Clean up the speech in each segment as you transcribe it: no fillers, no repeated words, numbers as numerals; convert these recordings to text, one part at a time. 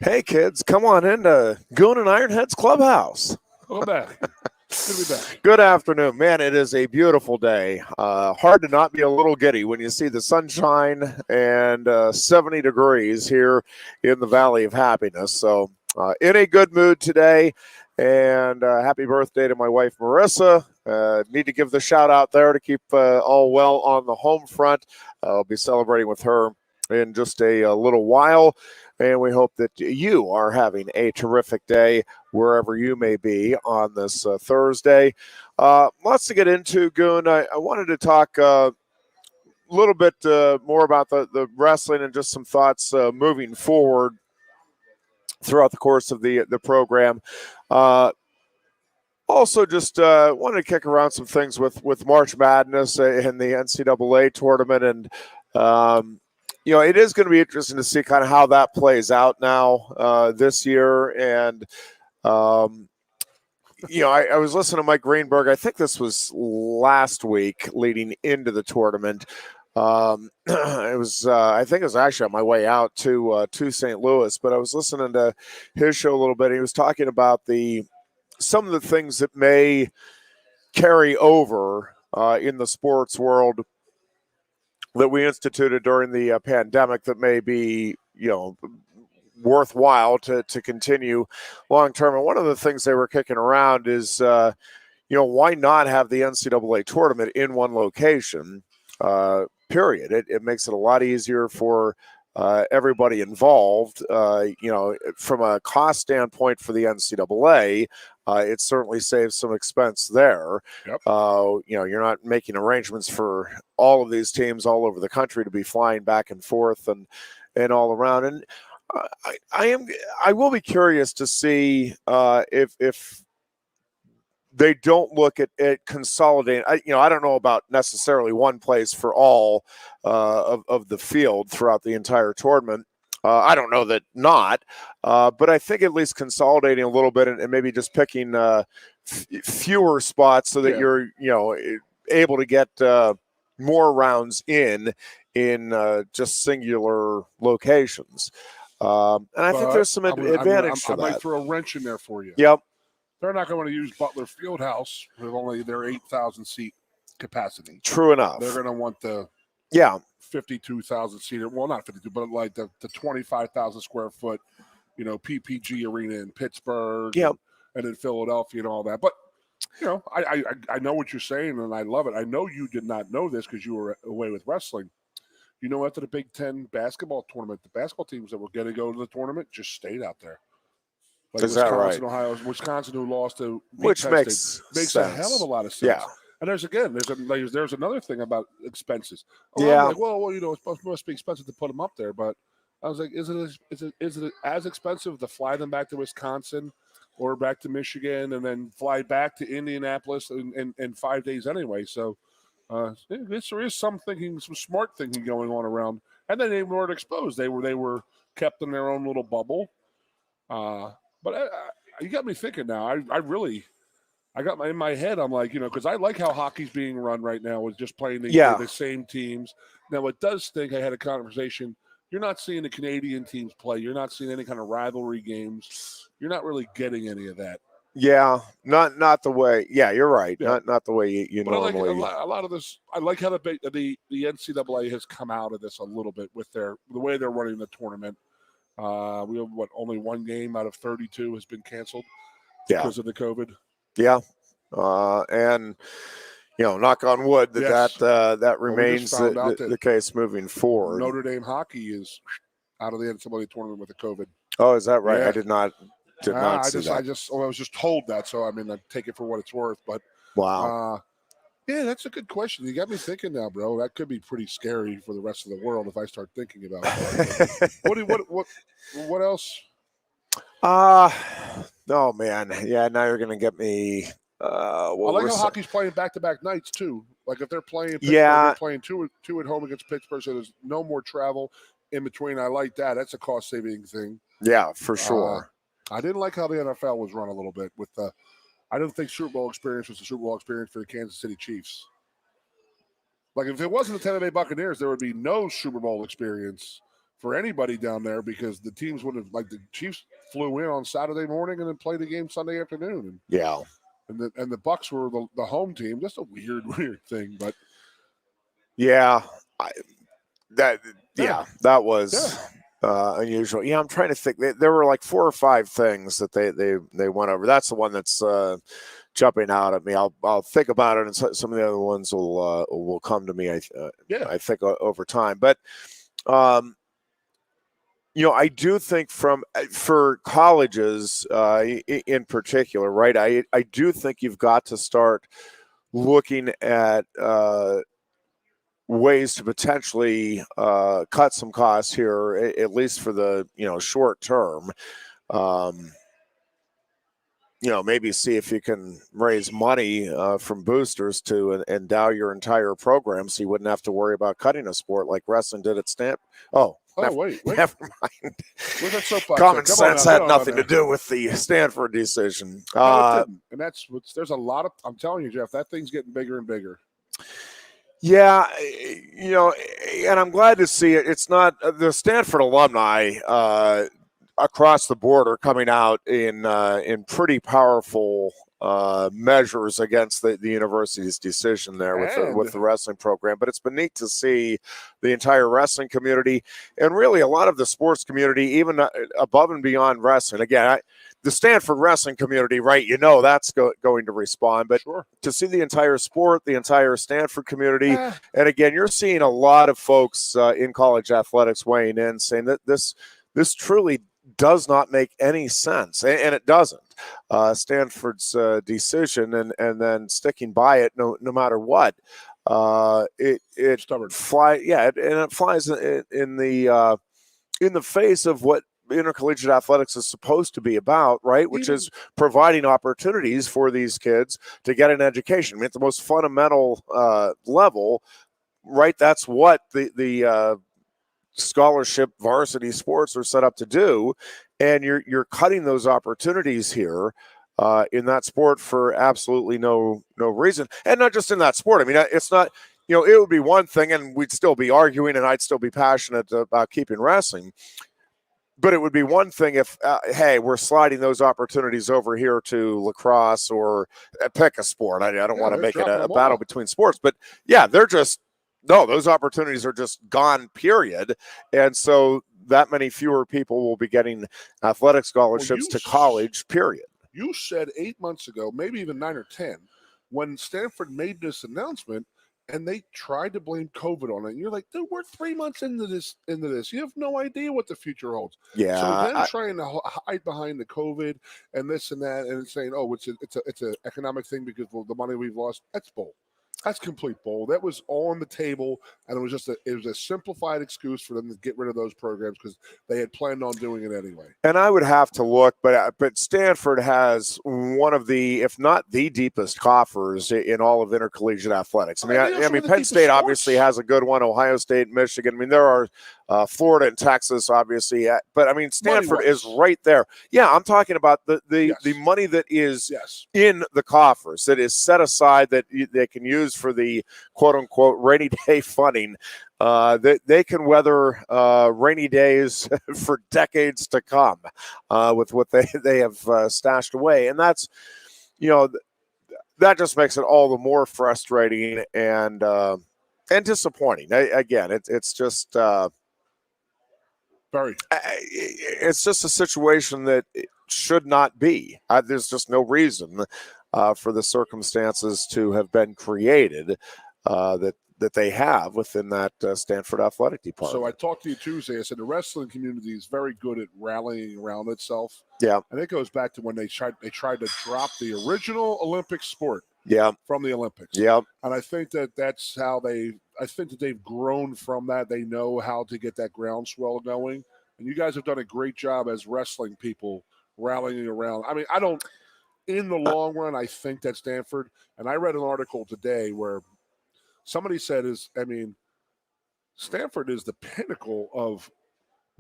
Hey, kids, come on into Goon Ironhead's clubhouse. Welcome back. Good to be back. Good afternoon. Man, it is a beautiful day. Hard to not be a little giddy when you see the sunshine and 70 degrees here in the Valley of Happiness. So, in a good mood today. And happy birthday to my wife, Marissa. Need to give the shout out there to keep all well on the home front. I'll be celebrating with her in just a little while. And we hope that you are having a terrific day wherever you may be on this Thursday. Lots to get into, Goon. I wanted to talk a little bit more about the wrestling and just some thoughts moving forward throughout the course of the program. Also, just wanted to kick around some things with March Madness and the NCAA tournament. And it is going to be interesting to see kind of how that plays out now this year. And, I was listening to Mike Greenberg. I think this was last week leading into the tournament. I think it was actually on my way out to St. Louis, but I was listening to his show a little bit. He was talking about some of the things that may carry over in the sports world that we instituted during the pandemic that may be, worthwhile to continue long term. And one of the things they were kicking around is, why not have the NCAA tournament in one location? Period. It makes it a lot easier for everybody involved. From a cost standpoint for the NCAA, it certainly saves some expense there. Yep. You're not making arrangements for all of these teams all over the country to be flying back and forth and all around. And I will be curious to see if they don't look at consolidating. I don't know about necessarily one place for all of the field throughout the entire tournament. I don't know that not, but I think at least consolidating a little bit and maybe just picking fewer spots so that you're able to get more rounds in just singular locations. And I think there's some advantage to that. I might throw a wrench in there for you. Yep. They're not going to use Butler Fieldhouse with only their 8,000 seat capacity. True enough. They're going to want the 52,000 seater. Well, not 52, but like the 25,000 square foot, PPG arena in Pittsburgh. Yep. And in Philadelphia and all that. But I know what you're saying, and I love it. I know you did not know this because you were away with wrestling. After the Big Ten basketball tournament, the basketball teams that were going to go to the tournment just stayed out there. Like is that right? Wisconsin, who lost to which Penn makes State, makes a hell of a lot of sense. Yeah. And there's another thing about expenses. I'm like, well, it must be expensive to put them up there, but I was like, is it as expensive to fly them back to Wisconsin or back to Michigan and then fly back to Indianapolis in 5 days anyway? So there is some smart thinking going on around. And then they weren't exposed. They were kept in their own little bubble. But you got me thinking now. I got in my head. I'm like, because I like how hockey's being run right now with just playing the same teams. Now, it does stink. I had a conversation. You're not seeing the Canadian teams play. You're not seeing any kind of rivalry games. You're not really getting any of that. Yeah, not the way. Yeah, you're right. Yeah. Not the way you normally. I like a lot of this. I like how the NCAA has come out of this a little bit with the way they're running the tournament. We have only one game out of 32 has been canceled because of the COVID. Yeah, and knock on wood that remains the case moving forward. Notre Dame hockey is out of the NCAA tournament with the COVID. Oh, is that right? Yeah. I did not see that. I was just told that, so I mean, I take it for what it's worth. But wow. Yeah, that's a good question. You got me thinking now, bro. That could be pretty scary for the rest of the world if I start thinking about it. What else? No, man. Yeah, now you're gonna get me. I like how hockey's playing back-to-back nights too. Like if they're playing, Pittsburgh, they're playing two at home against Pittsburgh, so there's no more travel in between. I like that. That's a cost-saving thing. Yeah, for sure. I didn't like how the NFL was run a little bit with the. I didn't think Super Bowl experience was the Super Bowl experience for the Kansas City Chiefs. Like, if it wasn't the Tampa Bay Buccaneers, there would be no Super Bowl experience for anybody down there because the teams would have, like the Chiefs flew in on Saturday morning and then played the game Sunday afternoon. And the Bucks were the home team. Just a weird thing, but that was unusual. Yeah, I'm trying to think. There were like 4 or 5 things that they went over. That's the one that's jumping out at me. I'll think about it, and some of the other ones will come to me. I think over time, but. I do think for colleges in particular, right? I do think you've got to start looking at ways to potentially cut some costs here, at least for the short term. Maybe see if you can raise money from boosters to endow your entire program, so you wouldn't have to worry about cutting a sport like wrestling did at Stanford. Wait. Never mind. Where's that soapbox? Common sense had nothing to do with the Stanford decision. No, it didn't. And there's a lot of. I'm telling you, Jeff, that thing's getting bigger and bigger. Yeah, and I'm glad to see it. It's not the Stanford alumni across the board are coming out in pretty powerful measures against the university's decision there with the wrestling program. But it's been neat to see the entire wrestling community and really a lot of the sports community, even above and beyond wrestling. Again, the Stanford wrestling community, right? That's going to respond. But to see the entire sport, the entire Stanford community, and again, you're seeing a lot of folks in college athletics weighing in, saying that this truly does not make any sense, and it doesn't. Stanford's decision and then sticking by it no matter what. It flies in the face of what intercollegiate athletics is supposed to be about, right? Which is providing opportunities for these kids to get an education. I mean, at the most fundamental level, right? That's what the scholarship varsity sports are set up to do, and you're cutting those opportunities here in that sport for absolutely no reason. And not just in that sport. I mean, it's not, it would be one thing and we'd still be arguing and I'd still be passionate about keeping wrestling, but it would be one thing if hey, we're sliding those opportunities over here to lacrosse or pick a sport. I don't want to make it a battle between sports, but they're just those opportunities are just gone, period. And so that many fewer people will be getting athletic scholarships to college, period. You said 8 months ago, maybe even 9 or 10, when Stanford made this announcement and they tried to blame COVID on it. And you're like, dude, we're 3 months into this. You have no idea what the future holds. Yeah. So then trying to hide behind the COVID and this and that and saying, it's an economic thing because of the money we've lost. That's bull. That's complete bull. That was on the table, and it was a simplified excuse for them to get rid of those programs because they had planned on doing it anyway. And I would have to look, but Stanford has one of the, if not the deepest coffers in all of intercollegiate athletics. I mean, Penn State obviously has a good one. Ohio State, Michigan. I mean, there are Florida and Texas, obviously, but I mean, Stanford is right there. Yeah, I'm talking about the money that is in the coffers that is set aside that they can use for the quote-unquote rainy day funding. They can weather rainy days for decades to come with what they have stashed away. And that's, that just makes it all the more frustrating and disappointing. Again, it's just it's just a situation that should not be. There's just no reason for the circumstances to have been created that they have within that Stanford athletic department. So I talked to you Tuesday. I said the wrestling community is very good at rallying around itself. Yeah, and it goes back to when they tried to drop the original Olympic sport. From the Olympics. And I think that's how I think that they've grown from that. They know how to get that groundswell going. And you guys have done a great job as wrestling people rallying around. I mean, in the long run, I think that Stanford, and I read an article today where somebody said Stanford is the pinnacle of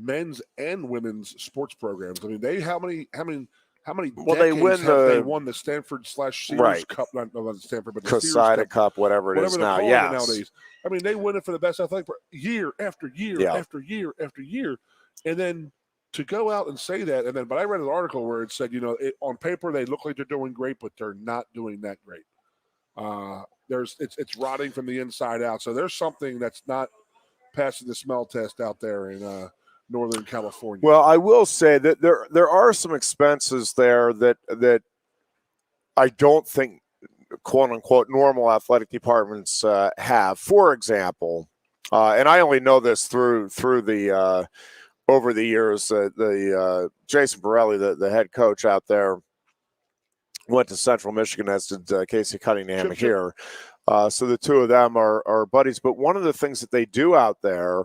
men's and women's sports programs. I mean, how how many Well, they decades win have they won the Stanford/Sears right. Cup? Not the Stanford, but the Casida Sears Cup, whatever it is whatever they're now. calling Yes. it nowadays. I mean, they win it for the best athletic year after year Yeah. after year after year, and then to go out and say that, and then but I read an article where it said, on paper they look like they're doing great, but they're not doing that great. It's rotting from the inside out. So there's something that's not passing the smell test out there in Northern California. Well, I will say that there are some expenses there that I don't think, quote unquote, normal athletic departments have. For example, and I only know this through the over the years. Jason Borelli, the head coach out there, went to Central Michigan, as did Casey Cunningham here. So the two of them are buddies. But one of the things that they do out there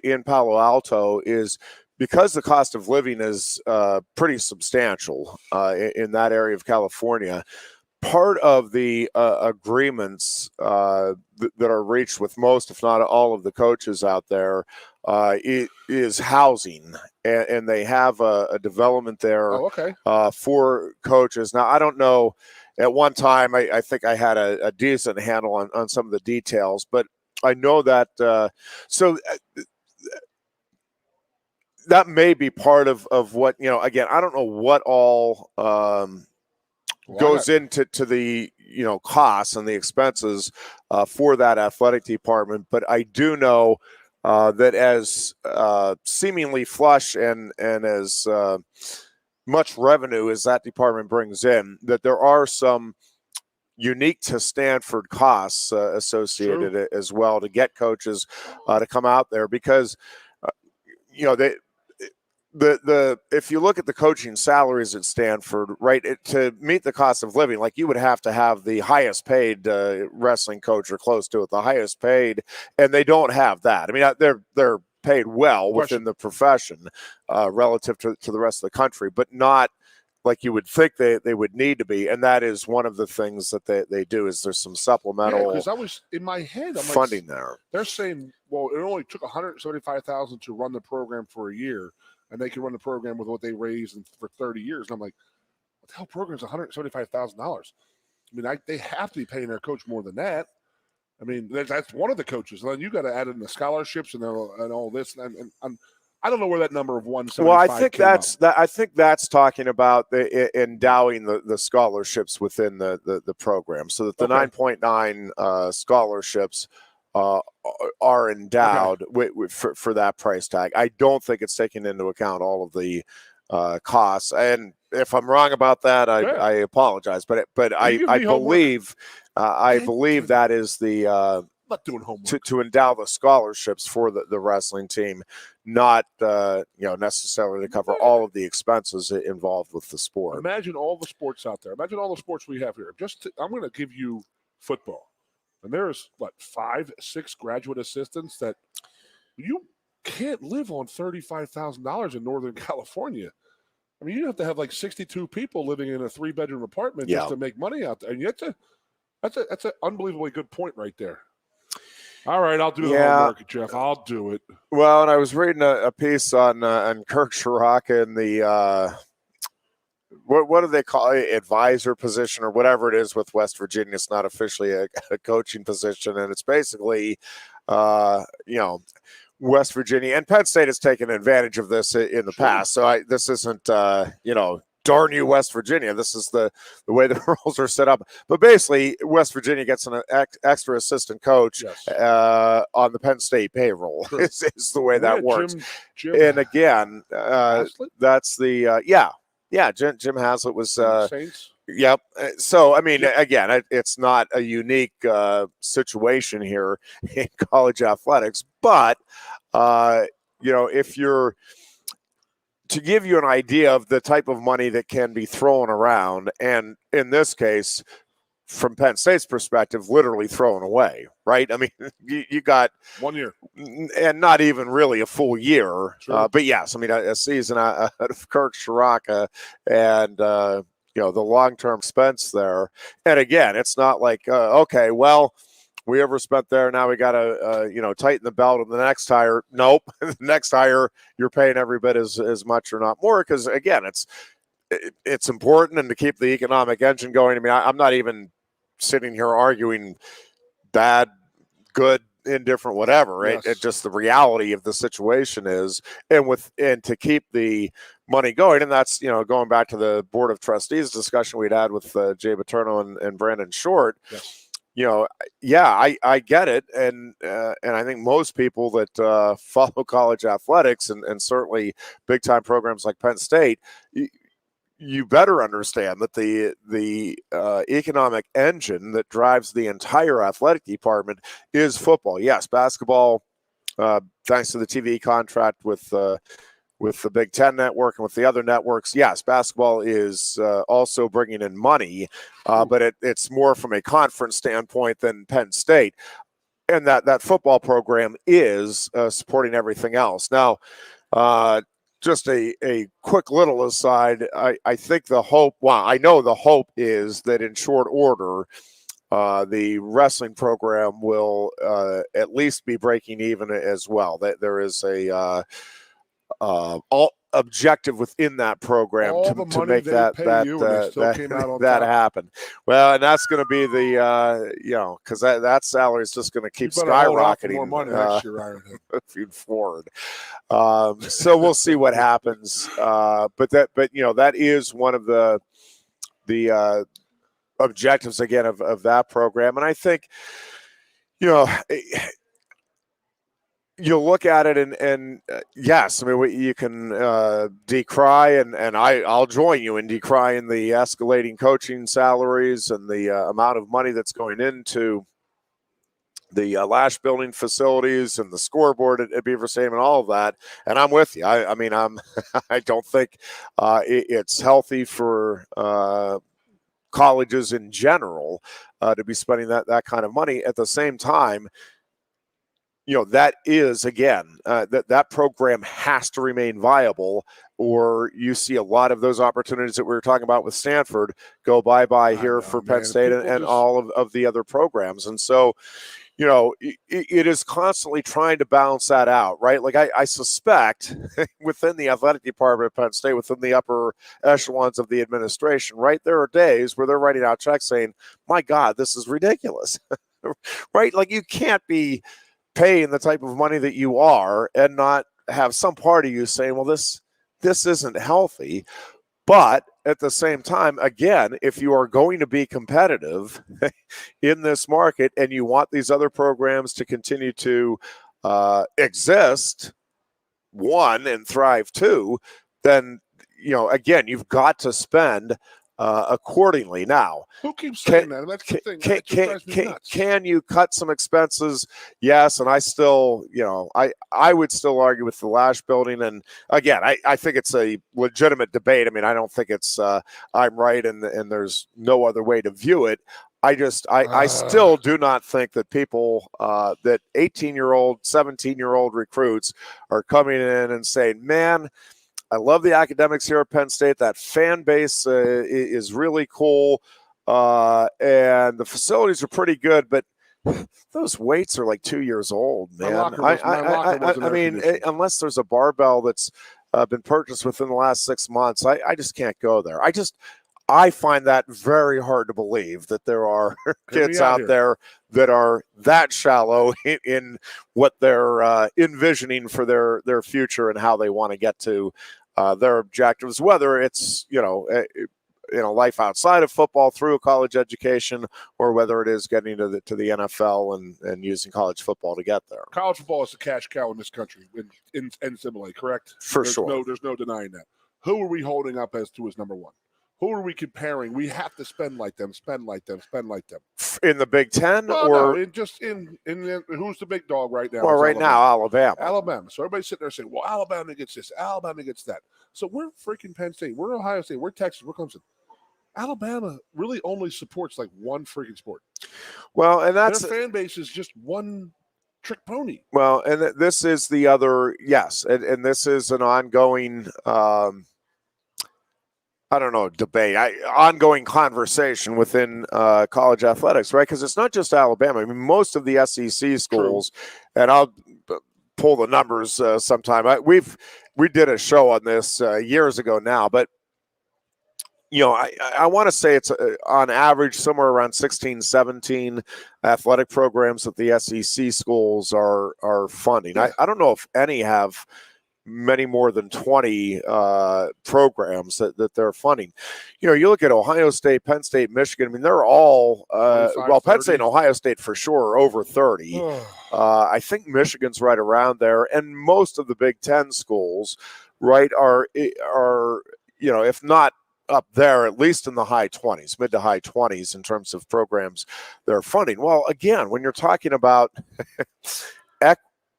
in Palo Alto is, because the cost of living is pretty substantial in that area of California, part of the agreements that are reached with most, if not all, of the coaches out there is housing, and they have a development there for coaches. Now, I don't know. At one time, I think I had a decent handle on some of the details, but I know that that may be part of what, again, I don't know what all goes into the costs and the expenses for that athletic department, but I do know that as seemingly flush and as much revenue as that department brings in, that there are some unique to Stanford costs associated as well to get coaches to come out there, because if you look at the coaching salaries at Stanford, right, to meet the cost of living, like, you would have to have the highest paid wrestling coach or close to it, the highest paid, and they don't have that. I mean, they're paid well within the profession relative to the rest of the country, but not like you would think they would need to be. And that is one of the things that they do, is there's some supplemental because I was in my head, I'm funding there. They're saying, well, it only took $175,000 to run the program for a year, and they can run the program with what they raised for 30 years. And I'm like, what the hell program is $175,000? I mean, they have to be paying their coach more than that. I mean, that's one of the coaches. And then you got to add in the scholarships and all this. And I don't know where that number of 175. Well, I think that's talking about endowing the scholarships within the program, so that the 9.9 scholarships are endowed for that price tag. I don't think it's taking into account all of the costs. And if I'm wrong about that, I apologize. But I believe that is the not doing homework to endow the scholarships for the wrestling team, not necessarily to cover all of the expenses involved with the sport. Imagine all the sports out there. Imagine all the sports we have here. I'm going to give you football, and there's 5-6 graduate assistants that you can't live on $35,000 in Northern California. I mean, you have to have 62 people living in a 3-bedroom apartment just to make money out there, and that's an unbelievably good point right there. All right, I'll do the homework, Jeff. I'll do it. Well, and I was reading a piece on Kirk Shiraka in the what do they call it, advisor position or whatever it is with West Virginia. It's not officially a coaching position, and it's basically West Virginia and Penn State has taken advantage of this in the past. So this isn't darn you, West Virginia. This is the way the rules are set up. But basically, West Virginia gets an extra assistant coach on the Penn State payroll. Is the way that works. Jim and again, that's the Jim Haslett was Saints. Yep. So, I mean, again, it's not a unique situation here in college athletics, but if you're to give you an idea of the type of money that can be thrown around, and in this case, from Penn State's perspective, literally thrown away, right? I mean, you got 1 year and not even really a full year. But yes, I mean, a season out of Kirk Shiraka and, the long-term expense there. And again, it's not like, we overspent there. Now we got to, tighten the belt on the next hire. Nope. The next hire, you're paying every bit as much or not more. Because again, it's it's important, and to keep the economic engine going. I mean, I'm not even sitting here arguing bad, good, indifferent, whatever, right? Yes. It just the reality of the situation is, and to keep the money going, and that's, going back to the board of trustees discussion we'd had with Jay Paterno and Brandon Short. Yes. I get it, and I think most people that follow college athletics and certainly big time programs like Penn State, you better understand that the economic engine that drives the entire athletic department is football. Yes, basketball, thanks to the TV contract with the Big Ten network and with the other networks. Yes, basketball is also bringing in money, but it's more from a conference standpoint than Penn State. And that football program is supporting everything else. Now, just a quick little aside, I think I know the hope is that in short order, the wrestling program will at least be breaking even as well. That there is a objective within that program to make that happen. Well, and that's going to be the because that salary is just going to keep skyrocketing. More money next year, moving forward. So we'll see what happens. But that is one of the objectives again of that program, and I think you look at it and yes, I mean, you can decry, and I'll join you in decrying the escalating coaching salaries and the amount of money that's going into the Lash building facilities and the scoreboard at Beaver Stadium and all of that. And I'm with you. I mean, I don't think it's healthy for colleges in general to be spending that kind of money. At the same time, that is, again, that program has to remain viable, or you see a lot of those opportunities that we were talking about with Stanford go bye-bye here for Penn State and all of the other programs. And so, it is constantly trying to balance that out, right? Like I suspect within the athletic department at Penn State, within the upper echelons of the administration, right, there are days where they're writing out checks saying, my God, this is ridiculous, right? Like you can't be paying the type of money that you are and not have some part of you saying, well, this isn't healthy. But at the same time, again, if you are going to be competitive in this market and you want these other programs to continue to exist, one, and thrive, two, then, again, you've got to spend accordingly. Now, who keeps saying that? That's the thing. Can you cut some expenses? Yes, and I still, I would still argue with the Lash building. And again, I think it's a legitimate debate. I mean, I don't think it's I'm right and there's no other way to view it. I still do not think that people, that 18-year-old, 17-year-old recruits are coming in and saying, man, I love the academics here at Penn State. That fan base is really cool, and the facilities are pretty good. But those weights are like 2 years old, man. I mean, unless there's a barbell that's been purchased within the last 6 months, I just can't go there. I find that very hard to believe that there are kids out there that are that shallow in what they're envisioning for their future and how they want to get to their objectives, whether it's, life outside of football through a college education, or whether it is getting to the NFL and using college football to get there. College football is the cash cow in this country in NCAA, correct? Sure. There's no denying that. Who are we holding up as number one? Who are we comparing? We have to spend like them. In the Big Ten, who's the big dog right now? Well, right now, Alabama. So everybody's sitting there saying, well, Alabama gets this, Alabama gets that. So we're freaking Penn State. We're Ohio State. We're Texas. We're Clemson. Alabama really only supports like one freaking sport. Well, and their fan base is just one trick pony. Well, and this is the other, yes, and this is an ongoing debate, ongoing conversation within college athletics, right? Because it's not just Alabama. I mean, most of the SEC schools, and I'll pull the numbers sometime. We did a show on this years ago now, but I want to say it's on average somewhere around 16, 17 athletic programs that the SEC schools are funding. Yeah. I don't know if any have many more than 20 programs that they're funding. You look at Ohio State, Penn State, Michigan. I mean, they're all, 25, Penn State 30. and Ohio State for sure are over 30. I think Michigan's right around there. And most of the Big Ten schools, right, are if not up there, at least in the high 20s, mid to high 20s in terms of programs they're funding. Well, again, when you're talking about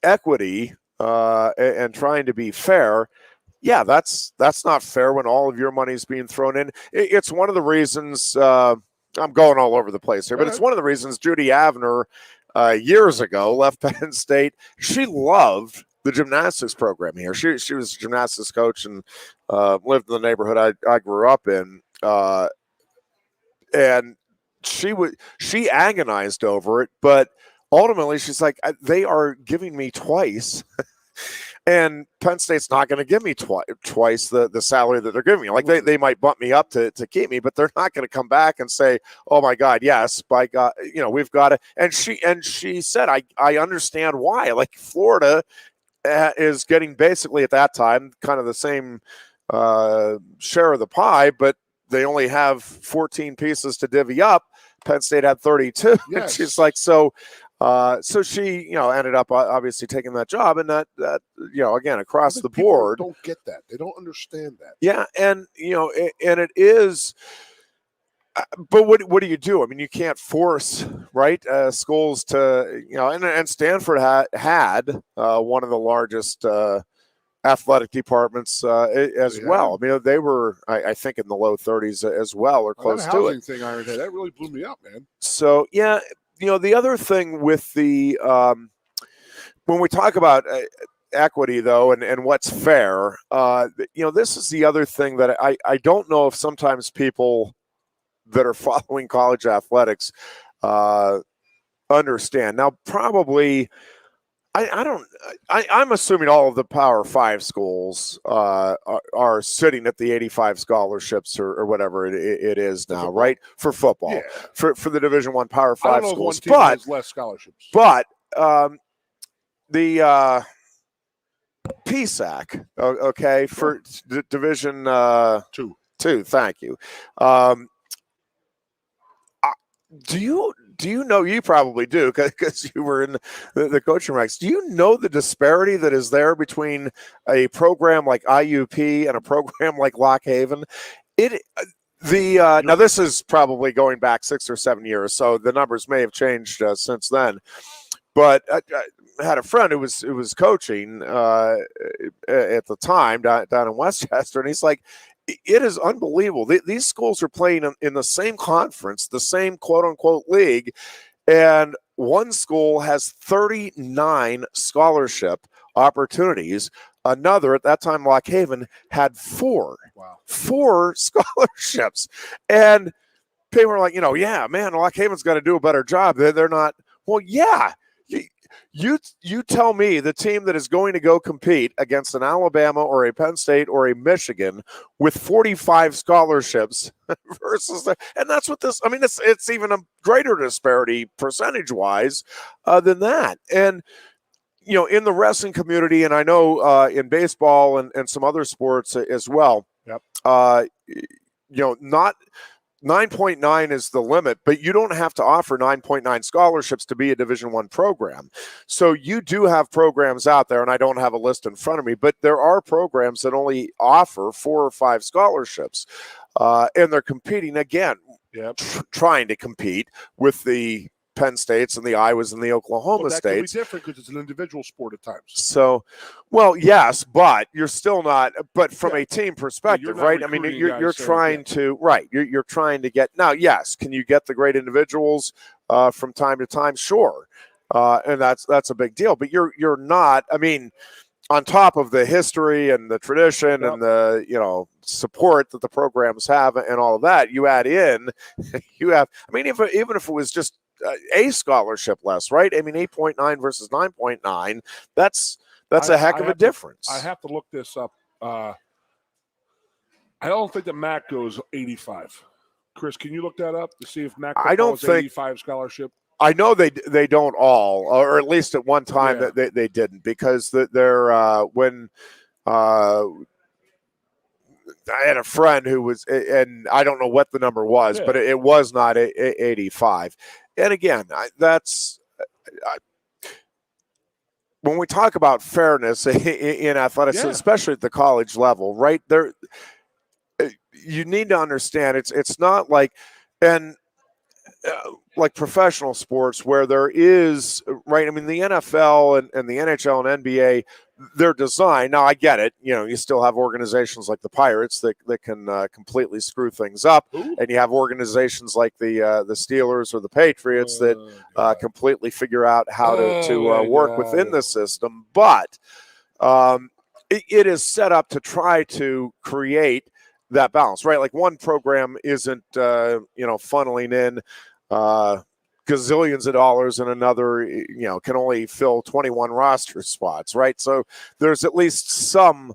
equity and trying to be fair, yeah, that's not fair when all of your money is being thrown in. It's one of the reasons I'm going all over the place here, but it's one of the reasons Judy Avner years ago left Penn State. She loved the gymnastics program here. She was a gymnastics coach and lived in the neighborhood I grew up in, and she agonized over it, but ultimately she's like, they are giving me twice. And Penn State's not going to give me twice the salary that they're giving me. Like they might bump me up to keep me, but they're not going to come back and say, "Oh my God, yes, by God, we've got to." And she said, "I understand why." Like Florida is getting basically at that time kind of the same share of the pie, but they only have 14 pieces to divvy up. Penn State had 32. Yes. And she's like, so she, ended up obviously taking that job, and that again, across the board, don't get that. They don't understand that. Yeah. And, and it is, but what do you do? I mean, you can't force, right, schools to, and Stanford had one of the largest athletic departments as well. I mean, they were, I think, in the low 30s as well, or close to it. Thing, Ironhead, that really blew me up, man. So, yeah, the other thing with the when we talk about equity, though, and what's fair, this is the other thing that I don't know if sometimes people that are following college athletics understand. Now, probably, I'm assuming all of the Power 5 schools are sitting at the 85 scholarships or whatever it is now, right? For football, yeah. for the Division I Power 5 I don't know schools, if one team has less scholarships. But the PSAC, okay, for Division 2. Thank you. Do you know, you probably do because you were in the coaching ranks. Do you know the disparity that is there between a program like IUP and a program like Lock Haven? Now this is probably going back 6 or 7 years, so the numbers may have changed since then. But I had a friend who was coaching at the time down in Westchester, and he's like, it is unbelievable. These schools are playing in the same conference, the same quote-unquote league, and one school has 39 scholarship opportunities. Another, at that time, Lock Haven, had 4. Wow. 4 scholarships. And people were like, yeah, man, Lock Haven's got to do a better job. They're not. Well, yeah. You tell me the team that is going to go compete against an Alabama or a Penn State or a Michigan with 45 scholarships versus and that's what this. I mean, it's even a greater disparity percentage-wise than that. And in the wrestling community, and I know in baseball and some other sports as well. Yep. Not. 9.9 is the limit, but you don't have to offer 9.9 scholarships to be a Division I program. So you do have programs out there, and I don't have a list in front of me, but there are programs that only offer 4 or 5 scholarships, and they're competing again, trying to compete with the Penn States and the Iowas and the Oklahoma States. That could be different because it's an individual sport at times. So, well, yes, but you're still not. But from a team perspective, right? I mean, you're trying to You're trying to get now. Yes, can you get the great individuals from time to time? Sure, and that's a big deal. But you're not. I mean, on top of the history and the tradition and the support that the programs have and all of that, you add in, you have. I mean, even if it was just a scholarship less, right? I mean, 8.9 versus 9.9. That's a heck of a difference. I have to look this up. I don't think that Mac goes 85. Chris, can you look that up to see if Mac I don't was think 85 scholarship? I know they don't all, or at least at one time that they didn't, because they're when I had a friend who was, and I don't know what the number was, but it was not 85. And again, when we talk about fairness in athletics, especially at the college level, right there, you need to understand it's not like, and like professional sports where there is, right? I mean, the NFL and the NHL and NBA, they're designed. Now, I get it. You still have organizations like the Pirates that can completely screw things up. Ooh. And you have organizations like the Steelers or the Patriots that completely figure out how to work within the system. But it is set up to try to create that balance, right? Like one program isn't, funneling in gazillions of dollars, and another, can only fill 21 roster spots, right? So there's at least some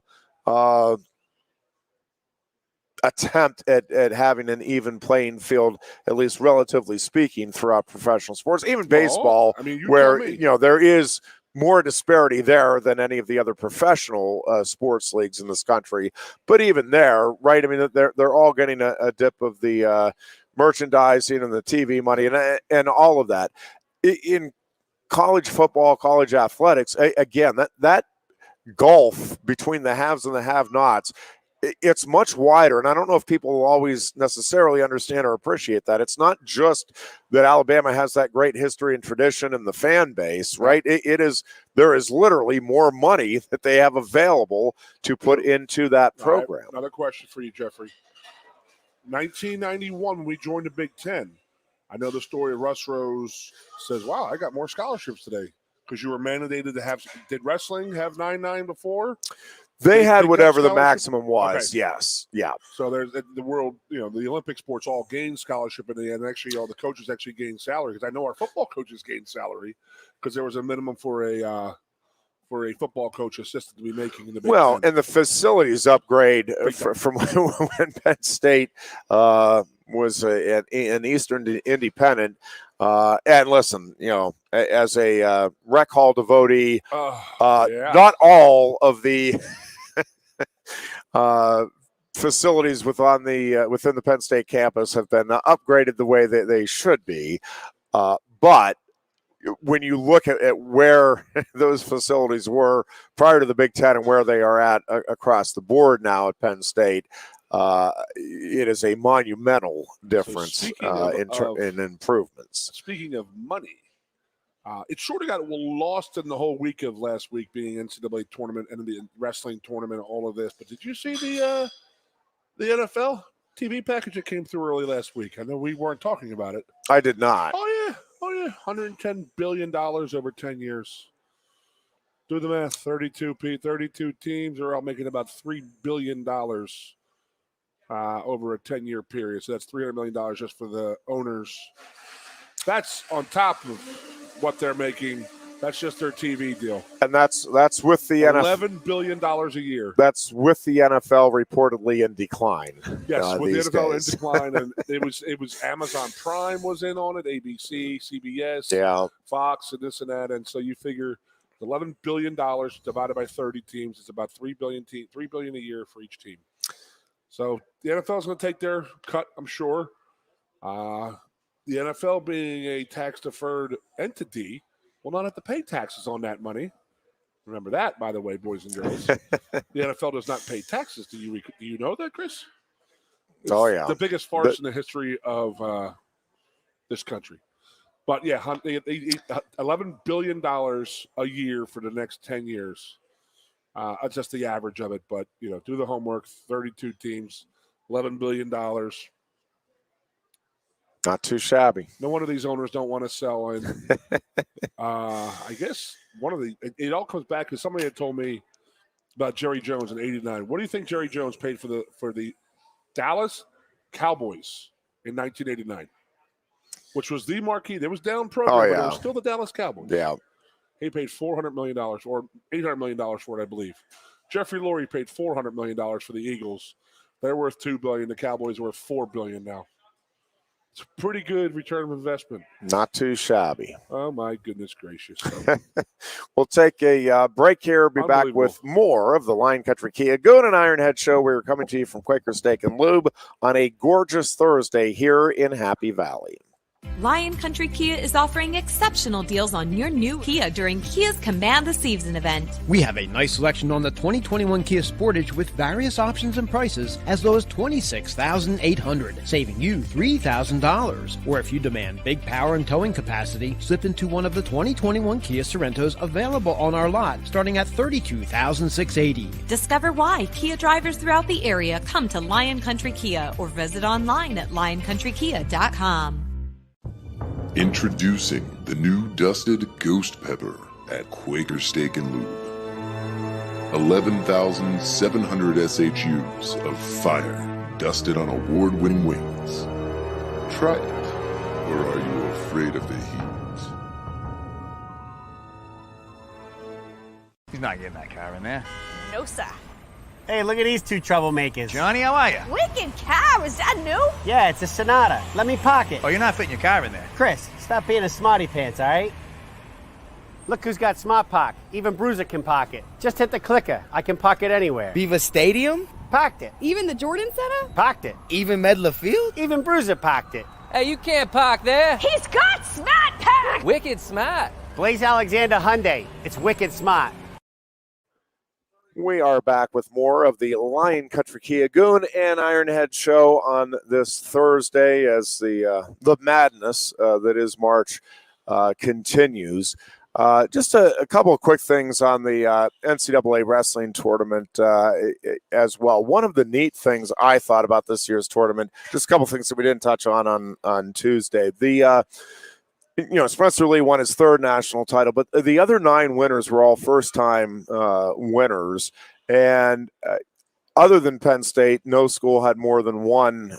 attempt at having an even playing field, at least relatively speaking, throughout professional sports, even baseball, where there is more disparity there than any of the other professional sports leagues in this country. But even there, right? I mean, they're all getting a dip of the merchandising and the TV money and all of that. In college football, college athletics, again, that gulf between the haves and the have-nots, it's much wider. And I don't know if people will always necessarily understand or appreciate that. It's not just that Alabama has that great history and tradition and the fan base, right? There is literally more money that they have available to put into that program. Another question for you, Jeffrey. 1991, we joined the Big Ten. I know the story of Russ Rose says, wow, I got more scholarships today because you were mandated to have. Did wrestling have 9-9 before? They had whatever the maximum was. Okay. Yes. Yeah. So there's the world, the Olympic sports all gain scholarship in the end. Actually, all the coaches actually gain salary, because I know our football coaches gain salary because there was a minimum for a football coach assistant to be making in the Big Ten. And the facilities upgrade from when Penn State was an Eastern Independent. And listen, as a rec hall devotee, not all of the facilities within the Penn State campus have been upgraded the way that they should be. But when you look at where those facilities were prior to the Big Ten and where they are at across the board now at Penn State, it is a monumental difference in improvements. Speaking of money, it sort of got lost in the whole week of last week being NCAA tournament and the wrestling tournament, all of this. But did you see the NFL TV package that came through early last week? I know we weren't talking about it. I did not. Oh, yeah. $110 billion over 10 years. Do the math. 32 teams are all making about $3 billion over a 10-year period. So that's $300 million just for the owners. That's on top of what they're making. That's just their TV deal. And that's with the $11 billion a year. That's with the NFL reportedly in decline. Yes, with the NFL in decline. And it was Amazon Prime was in on it, ABC, CBS, Fox, and this and that. And so you figure $11 billion divided by 30 teams, it's about $3 billion a year for each team. So the NFL is going to take their cut, I'm sure. The NFL being a tax-deferred entity will not have to pay taxes on that money. Remember that, by the way, boys and girls. The NFL does not pay taxes. Do you know that, Chris? It's the biggest farce in the history of this country. But, yeah, $11 billion a year for the next 10 years. That's just the average of it. But, do the homework, 32 teams, $11 billion. Not too shabby. No one of these owners don't want to sell. And I guess it all comes back to somebody had told me about Jerry Jones in '89. What do you think Jerry Jones paid for the Dallas Cowboys in 1989? Which was the marquee. There was down program, but it was still the Dallas Cowboys. Yeah. He paid $400 million or $800 million for it, I believe. Jeffrey Lurie paid $400 million for the Eagles They're worth $2 billion. The Cowboys are worth $4 billion now. It's a pretty good return of investment. Not too shabby. Oh, my goodness gracious. We'll take a break here. Be back with more of the Lion Country Kia Goon and Ironhead Show. We're coming to you from Quaker Steak and Lube on a gorgeous Thursday here in Happy Valley. Lion Country Kia is offering exceptional deals on your new Kia during Kia's Command the Season event. We have a nice selection on the 2021 Kia Sportage with various options and prices as low as $26,800, saving you $3,000. Or if you demand big power and towing capacity, slip into one of the 2021 Kia Sorrentos available on our lot, starting at $32,680. Discover why Kia drivers throughout the area come to Lion Country Kia or visit online at lioncountrykia.com. Introducing the new dusted Ghost Pepper at Quaker Steak and Lube. 11,700 SHUs of fire dusted on award-winning wings. Try it, or are you afraid of the heat? He's not getting that car in there. No, sir. Hey, look at these two troublemakers. Johnny, how are you? Wicked car. Is that new? Yeah, it's a Sonata. Let me park it. Oh, you're not fitting your car in there. Chris, stop being a smarty pants, all right? Look who's got Smart Park. Even Bruiser can park it. Just hit the clicker. I can park it anywhere. Beaver Stadium? Parked it. Even the Jordan Center? Parked it. Even Medler Field? Even Bruiser parked it. Hey, you can't park there. He's got Smart Park! Wicked smart. Blaze Alexander Hyundai. It's wicked smart. We are back with more of the Lion Country Kia Goon and Ironhead Show on this Thursday as the madness that is March continues. Just a couple of quick things on the NCAA wrestling tournament as well. One of the neat things I thought about this year's tournament, just a couple of things that we didn't touch on Tuesday. Spencer Lee won his third national title, but the other 9 winners were all first-time winners. And other than Penn State, no school had more than one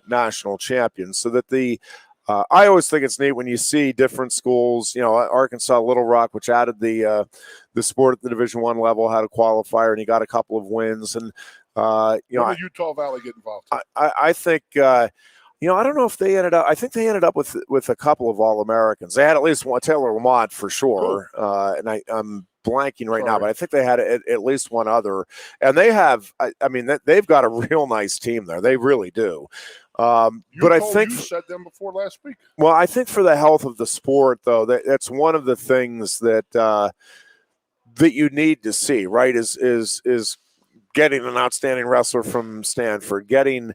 national champion. So that I always think it's neat when you see different schools. Arkansas Little Rock, which added the sport at the Division I level, had a qualifier, and he got a couple of wins. And Utah Valley get involved. I think. I don't know if they ended up. I think they ended up with a couple of All-Americans. They had at least one, Taylor Lamont for sure, and I'm blanking right now, but I think they had at least one other. And they have. They've got a real nice team there. They really do. But I think you said them before last week. Well, I think for the health of the sport, though, that's one of the things that you need to see. Right? Is getting an outstanding wrestler from Stanford, getting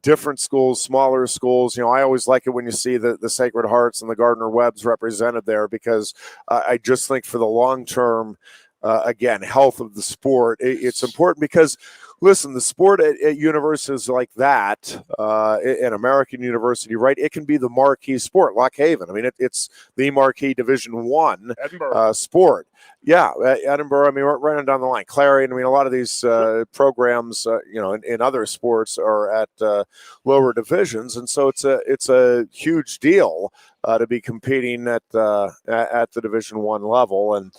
different schools, smaller schools. I always like it when you see the Sacred Hearts and the Gardner Webbs represented there, because I just think for the long term, again, health of the sport, it's important because, listen, the sport at universities like that, an American university, right, it can be the marquee sport. Lock Haven, it's the marquee Division I sport. Yeah, Edinburgh, right on down the line. Clarion, a lot of these programs, in other sports are at lower divisions, and so it's a huge deal to be competing at the Division I level. And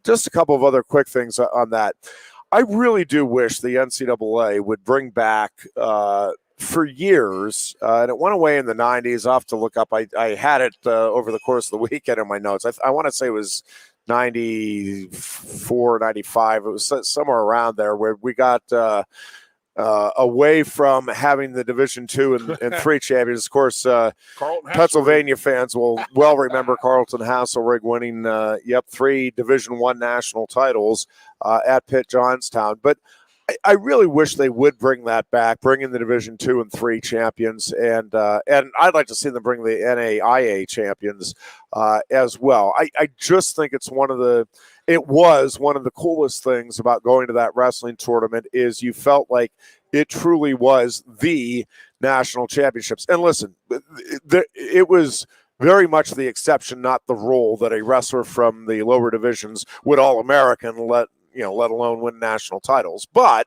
just a couple of other quick things on that. I really do wish the NCAA would bring back for years, and it went away in the 90s. I'll have to look up. I had it over the course of the weekend in my notes. I want to say it was 94, 95. It was somewhere around there where we got away from having the Division II and III champions. Of course, Pennsylvania fans will well remember Carlton Hasselrig winning 3 Division I national titles at Pitt Johnstown. But I really wish they would bring that back, bring in the Division II and III champions, and I'd like to see them bring the NAIA champions as well. I just think it was one of the coolest things about going to that wrestling tournament is you felt like it truly was the national championships. And listen, it was very much the exception, not the rule, that a wrestler from the lower divisions would All-American, let alone win national titles. But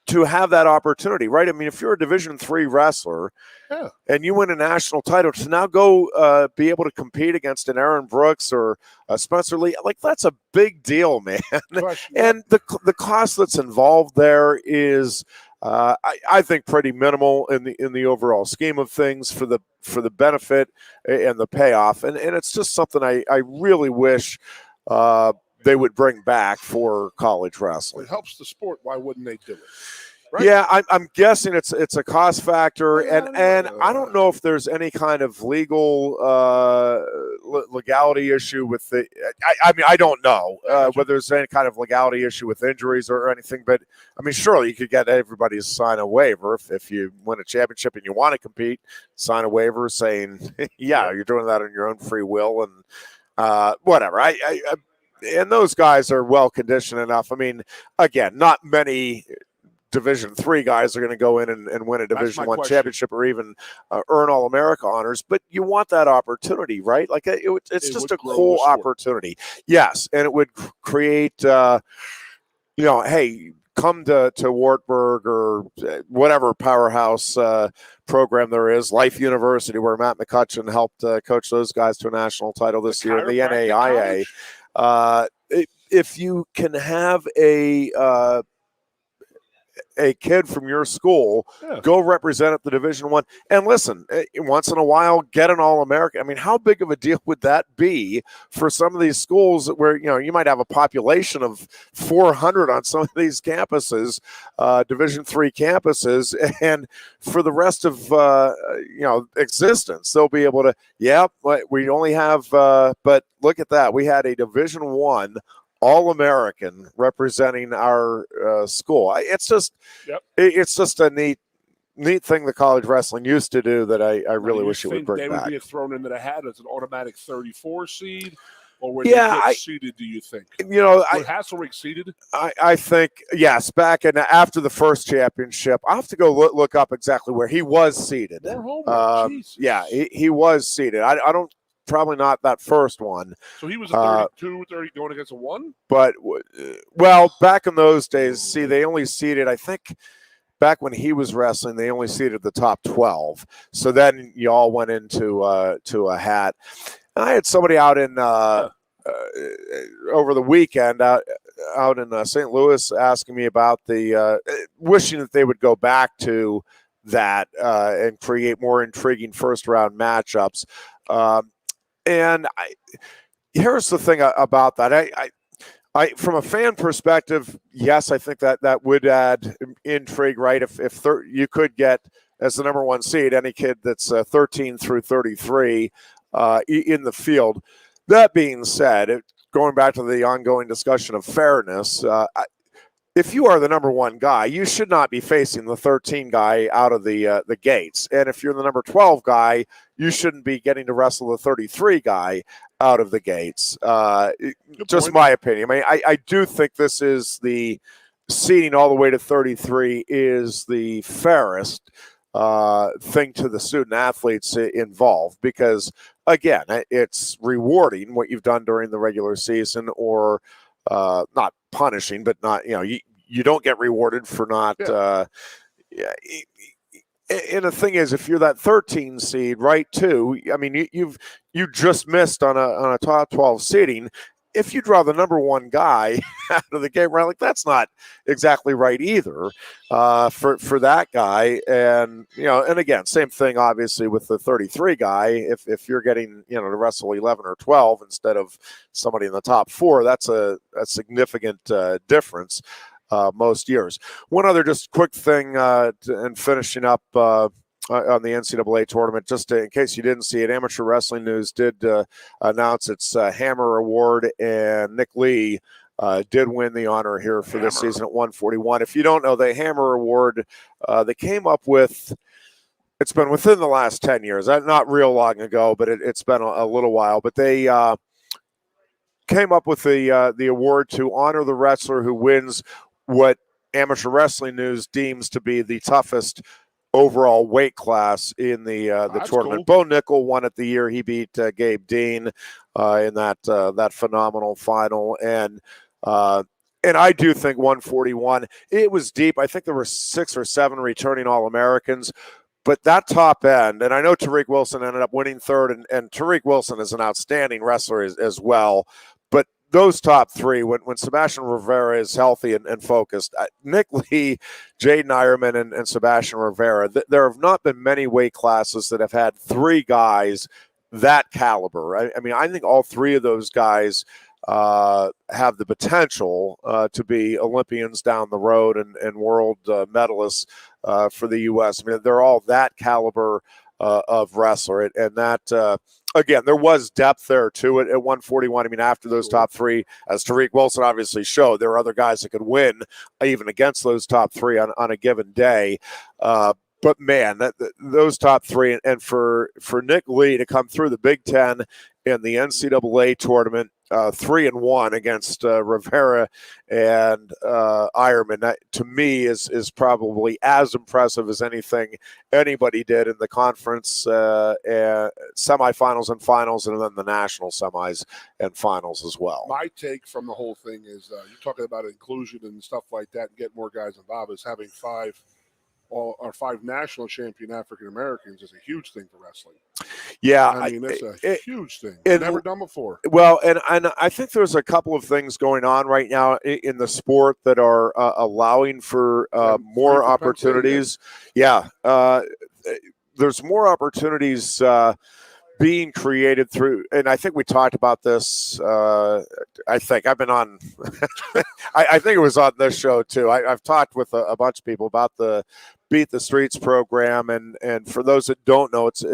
to have that opportunity, right? I mean, if you're a Division III wrestler and you win a national title, to now go be able to compete against an Aaron Brooks or Spencer Lee, like that's a big deal, man. And the cost that's involved there is, I think, pretty minimal in the overall scheme of things for the benefit and the payoff. And it's just something I really wish they would bring back for college wrestling. It helps the sport. Why wouldn't they do it? Right? Yeah, I'm guessing it's a cost factor, and I don't know if there's any kind of legal legality issue with the. I mean, I don't know whether there's any kind of legality issue with injuries or anything, but I mean, surely you could get everybody to sign a waiver if you win a championship and you want to compete, sign a waiver saying, yeah, you're doing that on your own free will and whatever. And those guys are well conditioned enough. I mean, again, not many Division III guys are going to go in and win a Division I championship or even earn All-America honors, but you want that opportunity, right? Like it's just a cool opportunity. Yes, and it would create, hey, come to Wartburg or whatever powerhouse program there is, Life University, where Matt McCutcheon helped coach those guys to a national title this year in the NAIA. If you can have a kid from your school go represent at the Division I, and listen, once in a while get an All-American. I mean, how big of a deal would that be for some of these schools where you might have a population of 400 on some of these campuses, Division III campuses, and for the rest of existence they'll be able to. We only have, but look at that, we had a Division I All-American representing our school. It's just a neat thing the college wrestling used to do that I really wish it would bring they back. Would be thrown into the hat as an automatic 34 seed, or would they get seeded? Do you think? Would Hasselrink seeded? I think yes. Back after the first championship, I have to go look up exactly where he was seeded. He was seeded. I don't. Probably not that first one. So he was a 32, 30 going against a 1? But, back in those days, they only seeded, I think, back when he was wrestling, they only seeded the top 12. So then you all went into to a hat. And I had somebody out in over the weekend out in St. Louis asking me about the wishing that they would go back to that and create more intriguing first-round matchups. And here's the thing about that. I from a fan perspective, yes, I think that would add intrigue, right? If you could get as the number one seed any kid that's 13 through 33 in the field. That being said, going back to the ongoing discussion of fairness, if you are the number one guy, you should not be facing the 13 guy out of the gates. And if you're the number 12 guy, you shouldn't be getting to wrestle the 33 guy out of the gates. Just my opinion. I mean, I do think this is the seeding all the way to 33 is the fairest thing to the student athletes involved, because again, it's rewarding what you've done during the regular season, or not punishing, but not, you don't get rewarded for not. And the thing is, if you're that 13 seed, right, too, I mean, you just missed on a top 12 seeding. If you draw the number one guy out of the game, right, like that's not exactly right either for that guy. And and again, same thing obviously with the 33 guy. If you're getting to wrestle 11 or 12 instead of somebody in the top 4, that's a significant difference most years. One other just quick thing and finishing up on the NCAA tournament, just in case you didn't see it, Amateur Wrestling News did announce its Hammer Award, and Nick Lee did win the honor here for this season at 141. If you don't know, the Hammer Award, they came up with, it's been within the last 10 years, not real long ago, but it's been a little while, but they came up with the award to honor the wrestler who wins what Amateur Wrestling News deems to be the toughest overall weight class in the tournament. Cool. Bo Nickel won it the year he beat Gabe Dean in that phenomenal final, and And I do think 141, it was deep. I think there were 6 or 7 returning All-Americans. But that top end, and I know Tariq Wilson ended up winning third, and Tariq Wilson is an outstanding wrestler as well. But those top 3, when Sebastian Rivera is healthy and focused, Nick Lee, Jaden Ironman, and Sebastian Rivera, there have not been many weight classes that have had 3 guys that caliber. I mean, I think all 3 of those guys have the potential to be Olympians down the road and world medalists for the U.S. I mean, they're all that caliber of wrestler. And that, again, there was depth there too at 141. I mean, after those top 3, as Tariq Wilson obviously showed, there were other guys that could win even against those top 3 on a given day. But man, those top 3, and for Nick Lee to come through the Big Ten in the NCAA tournament, 3-1 against Rivera and Ironman, that, to me, is probably as impressive as anything anybody did in the conference and semifinals and finals, and then the national semis and finals as well. My take from the whole thing is you're talking about inclusion and stuff like that, and get more guys involved. Is having 5 national champion African Americans is a huge thing for wrestling. Yeah, I mean, it's a huge thing. Never done before. Well, and I think there's a couple of things going on right now in the sport that are allowing for more opportunities. Yeah, there's more opportunities being created through, and I think we talked about this. I think I've been on. I think it was on this show too. I've talked with a bunch of people about the Beat the Streets program, and for those that don't know, it's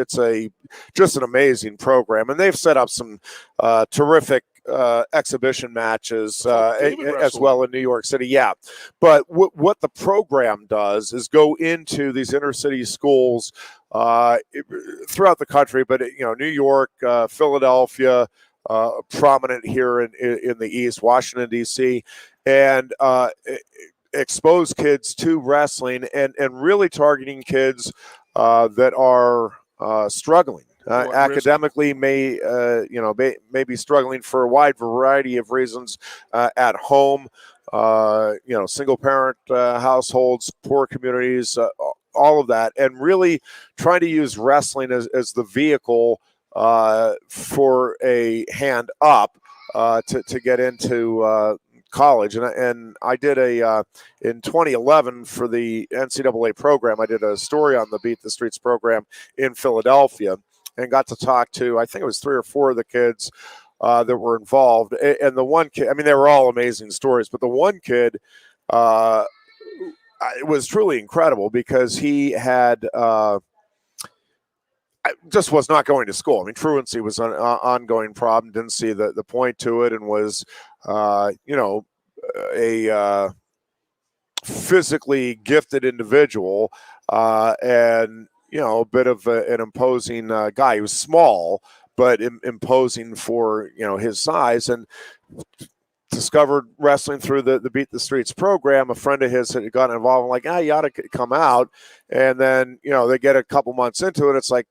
just an amazing program, and they've set up some terrific exhibition matches as well in New York City. Yeah, but what the program does is go into these inner city schools throughout the country, but New York, Philadelphia, prominent here in the East, Washington D.C., and expose kids to wrestling and really targeting kids that are struggling academically, may be struggling for a wide variety of reasons at home, single parent households, poor communities, all of that, and really trying to use wrestling as the vehicle for a hand up to get into college. And I did in 2011 for the NCAA program, I did a story on the Beat the Streets program in Philadelphia and got to talk to, I think it was 3 or 4 of the kids that were involved. And the one kid, I mean, they were all amazing stories, but the one kid it was truly incredible because he had just was not going to school. I mean, truancy was an ongoing problem, didn't see the point to it, and was a physically gifted individual and a bit of an imposing guy. He was small but imposing for his size, and discovered wrestling through the Beat the Streets program. A friend of his had gotten involved, like, you ought to come out. And then they get a couple months into it, it's like,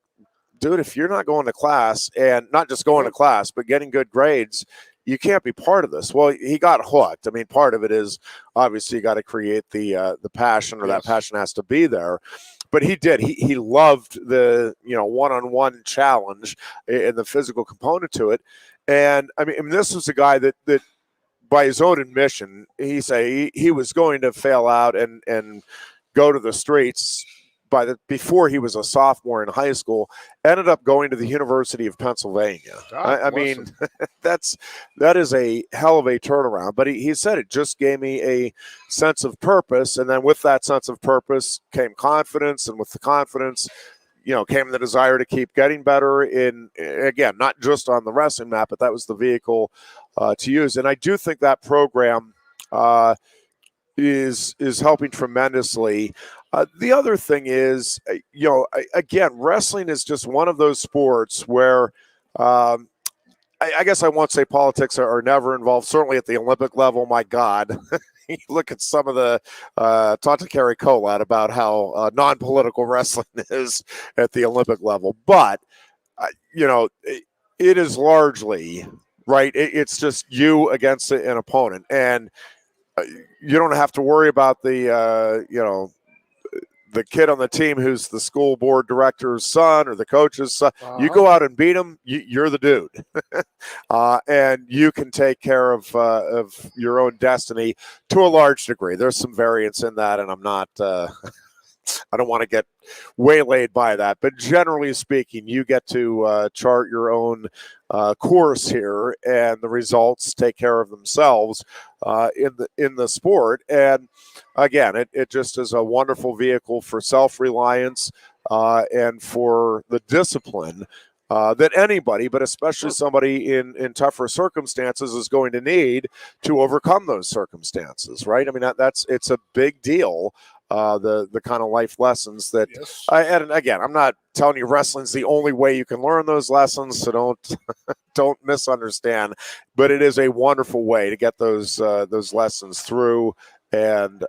dude, if you're not going to class, and not just going to class but getting good grades, you can't be part of this. Well, he got hooked. I mean, part of it is obviously you got to create the passion, or that passion has to be there. But he did. He loved the one-on-one challenge and the physical component to it. And I mean, this was a guy that by his own admission, he was going to fail out and go to the streets before he was a sophomore in high school. Ended up going to the University of Pennsylvania. I mean, that is a hell of a turnaround. But he said it just gave me a sense of purpose, and then with that sense of purpose came confidence, and with the confidence, came the desire to keep getting better in, again, not just on the wrestling map, but that was the vehicle to use. And I do think that program is helping tremendously. The other thing is, again, wrestling is just one of those sports where I guess I won't say politics are never involved. Certainly at the Olympic level, my God. You look at some of the talk to Kerry Collat about how non-political wrestling is at the Olympic level. But, it is largely, right, it's just you against an opponent. And you don't have to worry about the the kid on the team who's the school board director's son or the coach's son. You go out and beat them, you're the dude. And you can take care of your own destiny to a large degree. There's some variance in that, and I'm not I don't want to get waylaid by that. But generally speaking, you get to chart your own course here, and the results take care of themselves in the sport. And again, it just is a wonderful vehicle for self-reliance and for the discipline that anybody, but especially somebody in tougher circumstances, is going to need to overcome those circumstances, right? I mean, it's a big deal. The kind of life lessons that, and again, I'm not telling you wrestling's the only way you can learn those lessons, so don't misunderstand. But it is a wonderful way to get those lessons through and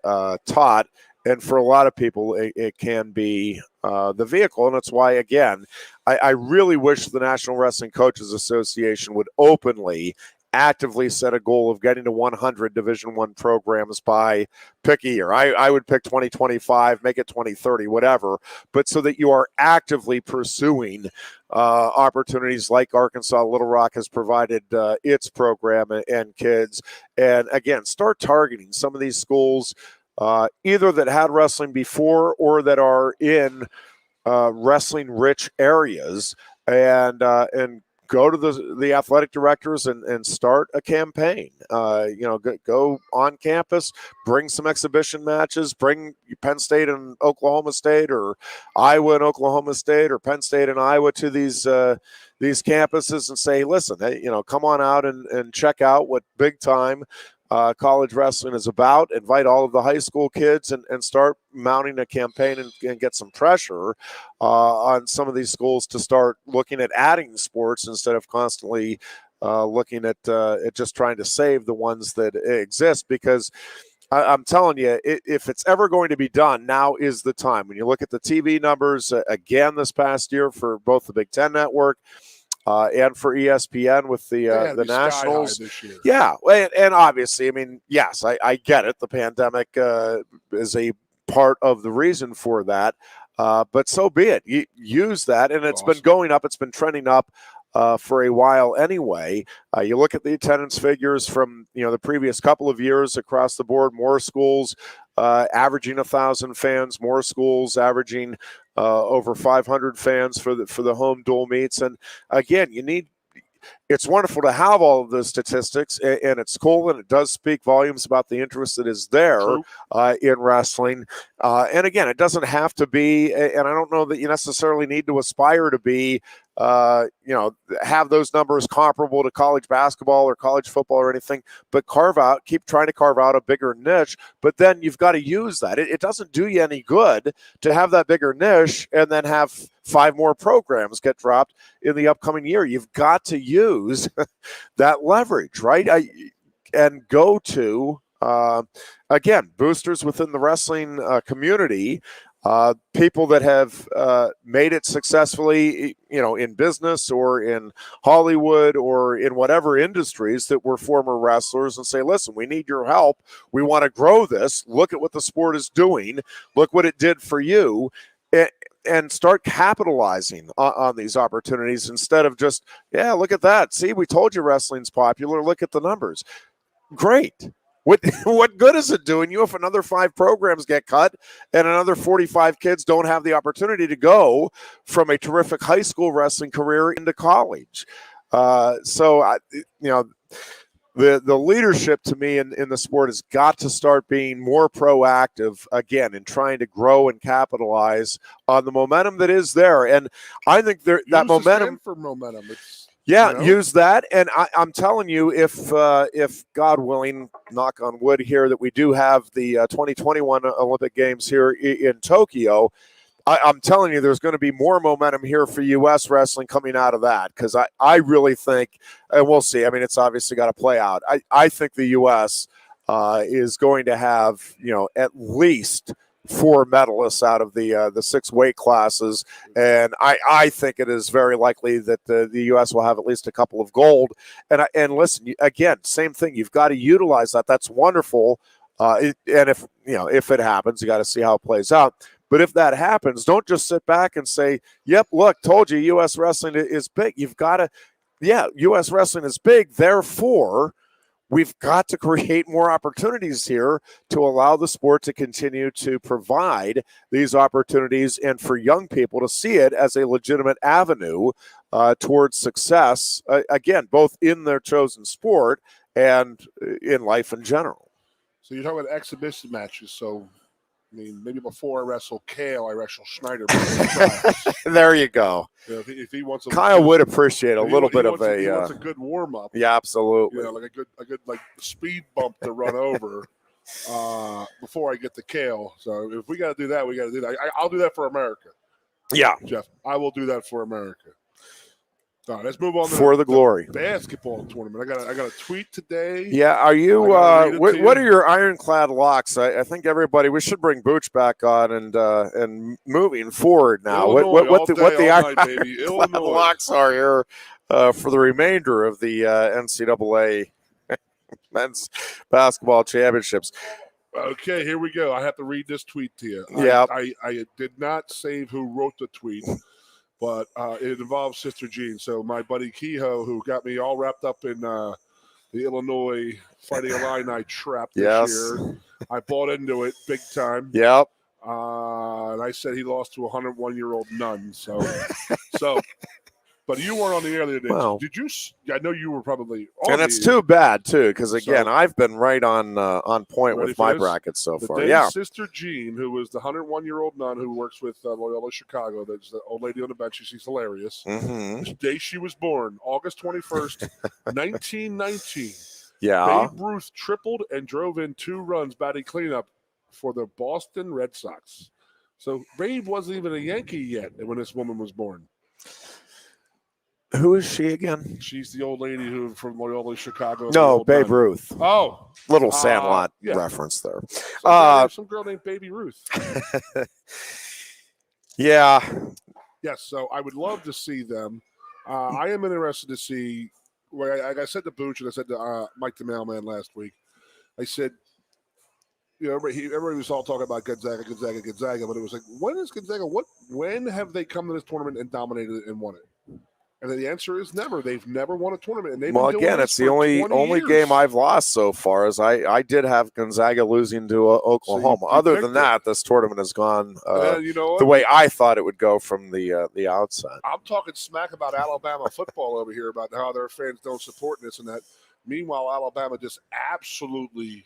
taught. And for a lot of people, it can be the vehicle, and that's why, again, I really wish the National Wrestling Coaches Association would openly, actively set a goal of getting to 100 Division I programs by pick a year. I would pick 2025, make it 2030, whatever, but so that you are actively pursuing opportunities like Arkansas Little Rock has provided its program and kids. And again, start targeting some of these schools either that had wrestling before or that are in wrestling-rich areas, and go to the athletic directors and start a campaign. Go on campus, bring some exhibition matches, bring Penn State and Oklahoma State, or Iowa and Oklahoma State, or Penn State and Iowa to these campuses and say, listen, come on out and check out what big time college wrestling is about. Invite all of the high school kids and start mounting a campaign and get some pressure on some of these schools to start looking at adding sports instead of constantly looking at just trying to save the ones that exist. Because I'm telling you, if it's ever going to be done, now is the time. When you look at the TV numbers again this past year for both the Big Ten Network and for ESPN with the Nationals. Yeah, and obviously, I mean, yes, I get it. The pandemic is a part of the reason for that, but so be it. You use that, and it's been going up. It's been trending up for a while anyway. You look at the attendance figures from the previous couple of years across the board. More schools averaging 1,000 fans. More schools averaging over 500 fans for the home dual meets. And again, it's wonderful to have all of those statistics, and it's cool, and it does speak volumes about the interest that is there in wrestling. And again, it doesn't have to be, and I don't know that you necessarily need to aspire to be, have those numbers comparable to college basketball or college football or anything, but keep trying to carve out a bigger niche. But then you've got to use that. It doesn't do you any good to have that bigger niche and then have 5 more programs get dropped in the upcoming year. You've got to use that leverage, right? And go to, again, boosters within the wrestling community, people that have made it successfully, in business or in Hollywood or in whatever industries that were former wrestlers, and say, listen, we need your help. We want to grow this. Look at what the sport is doing. Look what it did for you. And start capitalizing on these opportunities instead of just, look at that. See, we told you wrestling's popular. Look at the numbers. Great. What good is it doing you if another 5 programs get cut and another 45 kids don't have the opportunity to go from a terrific high school wrestling career into college? The leadership to me in the sport has got to start being more proactive again in trying to grow and capitalize on the momentum that is there. And I think that momentum for momentum. Use that. And I'm telling you, if God willing, knock on wood here, that we do have the 2021 Olympic Games here in Tokyo, I'm telling you, there's going to be more momentum here for U.S. wrestling coming out of that, because I really think, and we'll see, I mean, it's obviously got to play out. I think the U.S. is going to have, at least 4 medalists out of the 6 weight classes, and I think it is very likely that the U.S. will have at least a couple of gold. And listen, again, same thing. You've got to utilize that. That's wonderful. And if it happens, you got to see how it plays out. But if that happens, don't just sit back and say, "Yep, look, told you, U.S. wrestling is big." You've got to, U.S. wrestling is big. Therefore, we've got to create more opportunities here to allow the sport to continue to provide these opportunities and for young people to see it as a legitimate avenue towards success, again, both in their chosen sport and in life in general. So you're talking about exhibition matches. So, I mean, maybe before I wrestle Kale, I wrestle Schneider. There you go. If he wants Kyle would appreciate a little bit of a. He wants a good warm up. Yeah, absolutely. Like a good like speed bump to run over before I get to Kale. So if we got to do that, we got to do that. I'll do that for America. Yeah, Jeff, I will do that for America. All right, let's move on to the glory basketball tournament. I got a tweet today. Yeah, are you? What are your ironclad locks? I think everybody. We should bring Booch back on and moving forward now. Illinois, what the ironclad locks are here for the remainder of the NCAA men's basketball championships. Okay, here we go. I have to read this tweet to you. Yeah, I did not save who wrote the tweet. But it involves Sister Jean. So my buddy Kehoe, who got me all wrapped up in the Illinois Fighting Illini trap this year, I bought into it big time. Yep. And I said he lost to a 101-year-old nun. So, but you weren't on the air the other day. Well, did you? I know you were probably on and it's too bad, too, because, again, I've been right on point with my brackets so far. Yeah. Sister Jean, who was the 101-year-old nun who works with Loyola Chicago, that's the old lady on the bench. She's hilarious. Mm-hmm. The day she was born, August 21st, 1919. Yeah. Babe Ruth tripled and drove in 2 runs batting cleanup for the Boston Red Sox. So Babe wasn't even a Yankee yet when this woman was born. Who is she again? She's the old lady who from Loyola, Chicago. No, Babe Ruth. Oh. Little Sandlot reference there. Some girl named Baby Ruth. Yeah. Yes, so I would love to see them. I am interested to see, like I said to Booch and I said to Mike the Mailman last week, I said, everybody was all talking about Gonzaga, but it was like, when is Gonzaga, when have they come to this tournament and dominated it and won it? And then the answer is never. They've never won a tournament. And they've been doing it's the only game I've lost so far. Is I did have Gonzaga losing to Oklahoma. So Other than that, this tournament has gone the way I thought it would go from the outset. I'm talking smack about Alabama football over here about how their fans don't support this and that. Meanwhile, Alabama just absolutely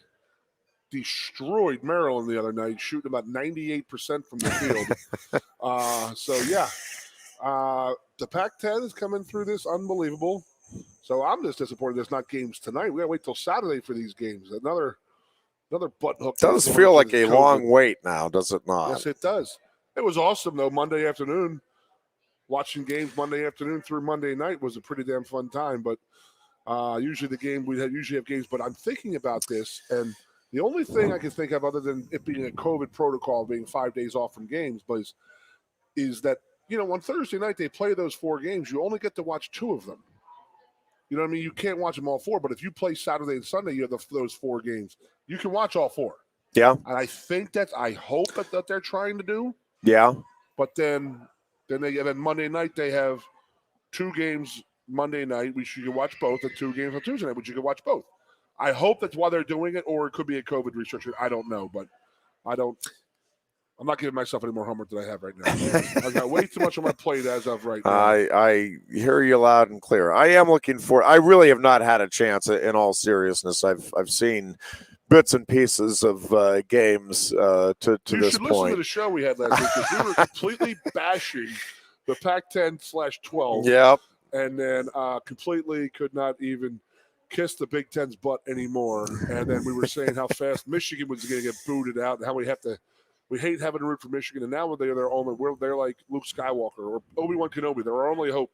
destroyed Maryland the other night, shooting about 98% from the field. The Pac-10 is coming through this unbelievable. So I'm just disappointed there's not games tonight. We got to wait till Saturday for these games. Another butt hook. It does feel like a long wait now, does it not? Yes, it does. It was awesome, though, Monday afternoon. Watching games Monday afternoon through Monday night was a pretty damn fun time. But usually have games. But I'm thinking about this, and the only thing I can think of other than it being a COVID protocol, being 5 days off from games, is that, on Thursday night, they play those 4 games. You only get to watch 2 of them. You know what I mean? You can't watch them all 4, but if you play Saturday and Sunday, you have those 4 games. You can watch all 4. Yeah. And I hope that they're trying to do. Yeah. But then Monday night, they have 2 games Monday night, which you can watch both, and 2 games on Tuesday night, which you can watch both. I hope that's why they're doing it, or it could be a COVID restriction. I don't know, but I'm not giving myself any more homework than I have right now. I've got way too much on my plate as of right now. I hear you loud and clear. I am looking for. I really have not had a chance. In all seriousness, I've seen bits and pieces of games to this point. You should listen to the show we had last week because we were completely bashing the Pac-10/12. Yep. And then completely could not even kiss the Big Ten's butt anymore. And then we were saying how fast Michigan was going to get booted out and how we hate having to root for Michigan, and now they're like Luke Skywalker or Obi-Wan Kenobi. They're our only hope.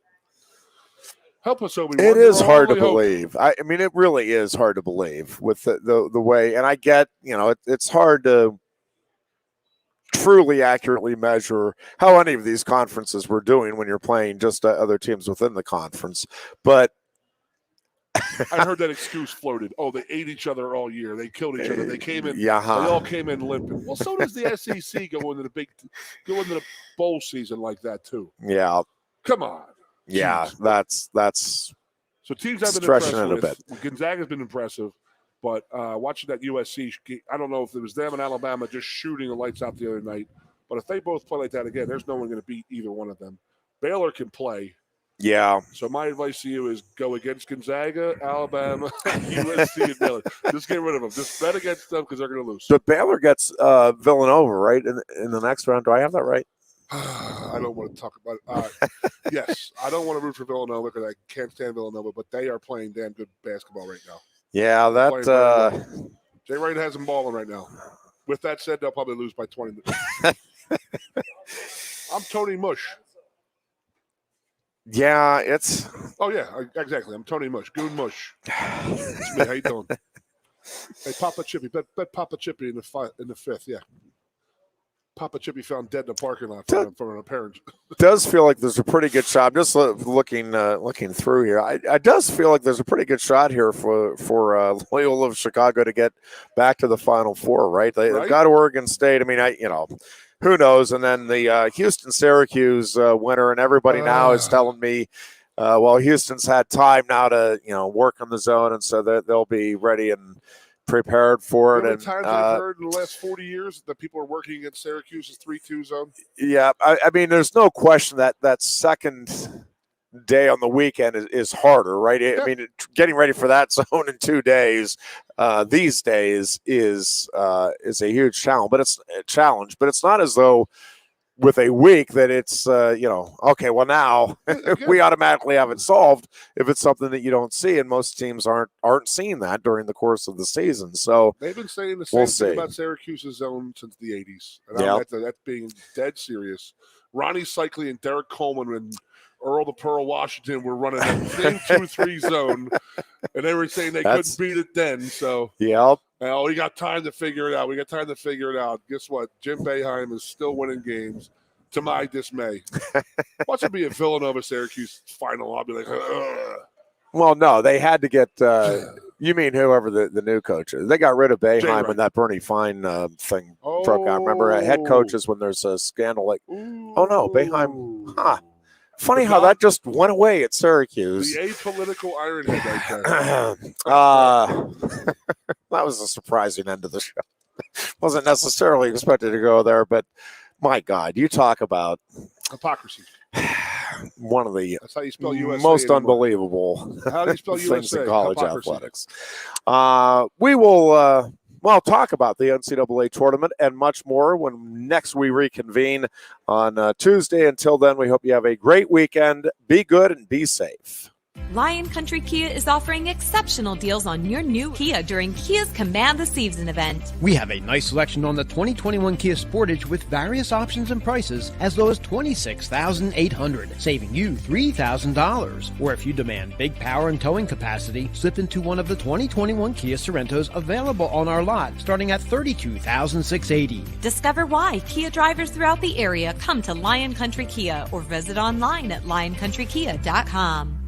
Help us, Obi-Wan. It is hard to believe. I mean, it really is hard to believe with the way. And I get, it's hard to truly accurately measure how any of these conferences were doing when you're playing just other teams within the conference. But I heard that excuse floated. Oh, they ate each other all year. They killed each other. They came in. They all came in limping. Well, so does the SEC go into the bowl season like that too. Yeah. Come on. Yeah, Jeez. that's. So teams have been stretching impressed it a with. Gonzaga's been impressive, but watching that USC, I don't know if it was them and Alabama just shooting the lights out the other night. But if they both play like that again, there's no one going to beat either one of them. Baylor can play. Yeah. So my advice to you is go against Gonzaga, Alabama, USC, and Baylor. Just get rid of them. Just bet against them because they're going to lose. But Baylor gets Villanova, right, in the next round. Do I have that right? I don't want to talk about it. Yes, I don't want to root for Villanova because I can't stand Villanova, but they are playing damn good basketball right now. Yeah, that Jay Wright has them balling right now. With that said, they'll probably lose by 20 minutes. I'm Tony Mush. Yeah, it's. Oh yeah, exactly. I'm Tony Mush, Goon Mush. It's me. How you doing? Hey, Papa Chippy, bet Papa Chippy in the fifth. Yeah. Papa Chippy found dead in the parking lot from an apparent. Does feel like there's a pretty good shot. I'm just looking through here. I does feel like there's a pretty good shot here for Loyola of Chicago to get back to the Final Four. Right? They've got Oregon State. I mean, who knows? And then the Houston-Syracuse winner, and everybody now is telling me, well, Houston's had time now to work on the zone, and so that they'll be ready and prepared for it. And times I've heard in the last 40 years that people are working against Syracuse's 3-2 zone. Yeah, I mean, there's no question that second day on the weekend is harder, right? Yeah. I mean, getting ready for that zone in 2 days these days is a huge challenge. But it's not as though with a week that it's okay, well now we automatically have it solved if it's something that you don't see, and most teams aren't seeing that during the course of the season. So they've been saying the same thing about Syracuse's zone since the 80s, and that's being dead serious. Ronnie Cycli and Derek Coleman and Earl the Pearl Washington were running that same 2-3 zone, and they were saying they couldn't beat it then. So we got time to figure it out. Guess what? Jim Boeheim is still winning games, to my dismay. Watch it be a Villanova-Syracuse final. I'll be like, ugh. Well, no, they had to get you mean whoever the new coach is. They got rid of Boeheim when that Bernie Fine thing broke out. Remember, head coaches when there's a scandal like, oh, no, Boeheim, Funny how that just went away at Syracuse. The apolitical Ironhead right there. That was a surprising end of the show. Wasn't necessarily expected to go there, but my God, you talk about hypocrisy. One of the That's how you spell USA most anymore. Unbelievable How do you spell things USA? in college Hypocrisy. athletics. We will talk about the NCAA tournament and much more when next we reconvene on Tuesday. Until then, we hope you have a great weekend. Be good and be safe. Lion Country Kia is offering exceptional deals on your new Kia during Kia's Command the Season event. We have a nice selection on the 2021 Kia Sportage with various options and prices as low as $26,800, saving you $3,000. Or if you demand big power and towing capacity, slip into one of the 2021 Kia Sorentos available on our lot, starting at $32,680. Discover why Kia drivers throughout the area come to Lion Country Kia or visit online at lioncountrykia.com.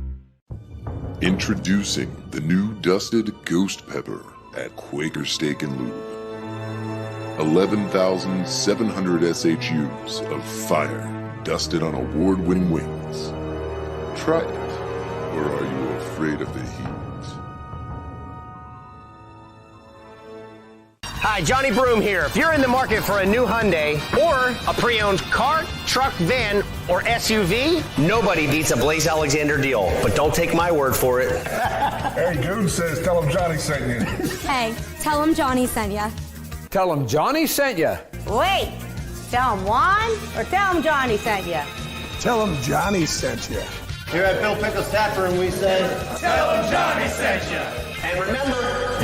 Introducing the new dusted Ghost Pepper at Quaker Steak and Lube. 11,700 SHUs of fire dusted on award-winning wings. Try it, or are you afraid of the heat? Hi, Johnny Broom here. If you're in the market for a new Hyundai or a pre-owned car, truck, van, or SUV, nobody beats a Blaze Alexander deal. But don't take my word for it. Hey, Goon says tell him Johnny sent you. Hey, tell him Johnny sent ya. Tell him Johnny sent you. Wait, tell him Juan or tell him Johnny sent you? Tell him Johnny sent you. Here at Bill Pickles Tap Room, we say, tell him Johnny sent you. And remember,